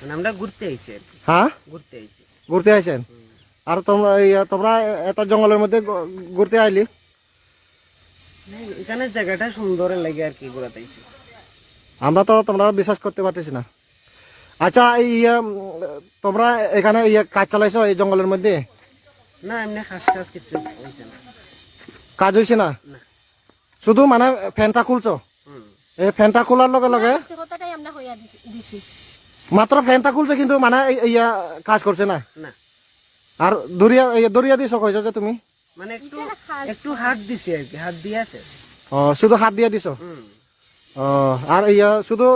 মানে আমরা ঘুরতে আইছি আর কি। হ্যাঁ, ঘুরতে আইছি। ঘুরতে আইছেন। আর তোমরা এটা জঙ্গলের মধ্যে ঘুরতে আইলি? এখানে জায়গাটা সুন্দর লাগে আর কি, ঘুরাতে আইছি। আমরা তো তোমরা বিশ্বাস করতে পারতেছি না। আচ্ছা, তোমরা এখানে কাজ চালাইছো এই জঙ্গলের মধ্যে? না, এমনি খাস টাস কিছু হয়েছে না। কাজ হয়েছে না, না। শুধু মানে ফ্যানটা খুলছো। এই ফ্যানটা খোলার লগে লগে কথাটাই আমরা হইয়া দিছি। মাত্র ফ্যানটা খুলছে, কিন্তু মানে কাজ করছে না। না, আর দরিয়া দিছো কইছো যে তুমি? মানে একটু একটু হাত দিছি আর কি, হাত দিয়া শেষ। শুধু হাত দিয়ে দিছো? আর শুধু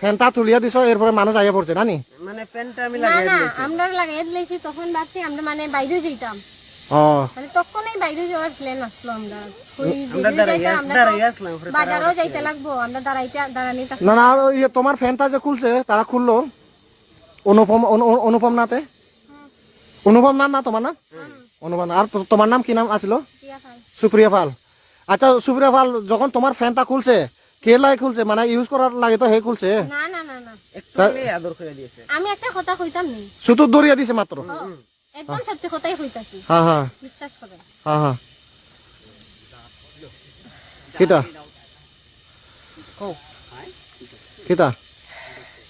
ফ্যানটা তুলিয়া দিছো, এরপরে মানুষ আইয়া পড়ছে না নি? মানে প্যান্টটা আমি না লাগাই না, দিয়েছি। আমরা লাগাই দিয়েছি, তখন ভাবছি আমরা মানে বাইরে যেতাম। মানে তখনই বাইরে যাওয়ার প্ল্যান আসলো। আমরা আমরা দাঁড়াই আসলাম, বাজারও যাইতে লাগবো, আমরা দাঁড়ানি। না না, তোমার ফ্যানটা যে খুলছে তারা খুললো অনুপম নাতে। অনুপম না তোমার নাম? অনুপম। আর তোমার নাম কি নাম আসলো? সুপ্রিয়া পাল। আচ্ছা সুপ্রিয়া পাল, যখন তোমার ফ্যানটা খুলছে কে লাগে খুলছে? মানে ইউজ করার লাগে তো হে খুলছে? না না না না, একটু আদর করে দিয়েছে। আমি একটা কথা কইতাম নি, শুধু দরিয়া দিছে মাত্র? একদম সত্যি কথাই কইতাছি, হ্যাঁ হ্যাঁ বিশ্বাস করেন। হ্যাঁ হ্যাঁ। কিতা কিতা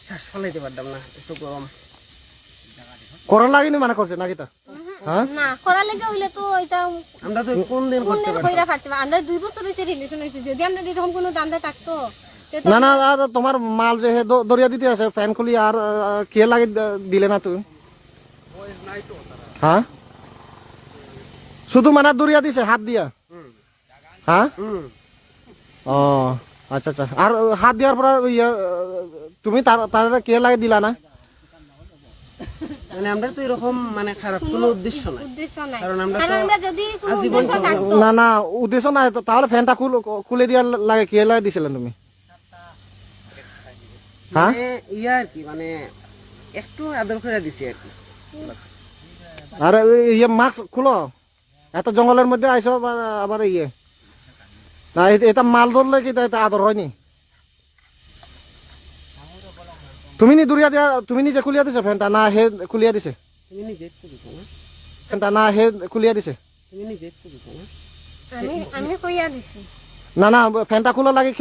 শ্বাস ফলাইতে পারতাম না, একটু গরম। করার লাগেনি মানে করছে না কিতা? হ্যাঁ, না করার লেগে হইলে তো এটা আমরা তো কোন দিন কোন করতে দিন পারতাম। কইরা পারতে। আমরা 2 বছর হইছে রিলেশন হইছে, যদি আমরা এরকম কোনো দান্দা থাকতো তে তো না না, আর তোমার মাল যে দরিয়া দিতে আছে ফ্যান খুলি, আর কে লাগে দিলে না তুমি? হ্যাঁ, শুধু মানে দরিয়া দিছে হাত দিয়া? হ্যাঁ, ও আচ্ছা আচ্ছা। আর হাত দেওয়ার পর তুমি তার কে লাগে দিলা না? মানে আমরা তো এরকম মানে খারাপ কোনো উদ্দেশ্য নাই। উদ্দেশ্য নাই, কারণ আমরা কারণ তো আমরা যদি কোনো আজীবন উদ্দেশ্য থাকতো। না না, উদ্দেশ্য নাই তো তাহলে ফ্যানটা খুলে দেওয়ার লাগে কে লাগে দিছিলেন তুমি? হ্যাঁ, মানে ইয়া আর কি, মানে একটু আদর করে দিছি আর কি, বাস। আর মাস্ক খুলো, এত জঙ্গলের মধ্যে আইসো আবার না এটা মাল ধরলে কি এটা আদর হয়নি? তুমি নি দরিয়া দিয়া, তুমি নিজে খুলিয়া দিছে ফ্যানটা না হে খুলিয়া দিছে? তুমি নিজে একটু দিছো না? ফ্যানটা না হে খুলিয়া দিছে? তুমি নিজে একটু দিছো না? আমি কইয়া দিছি। না না, ফ্যানটা খোলা লাগে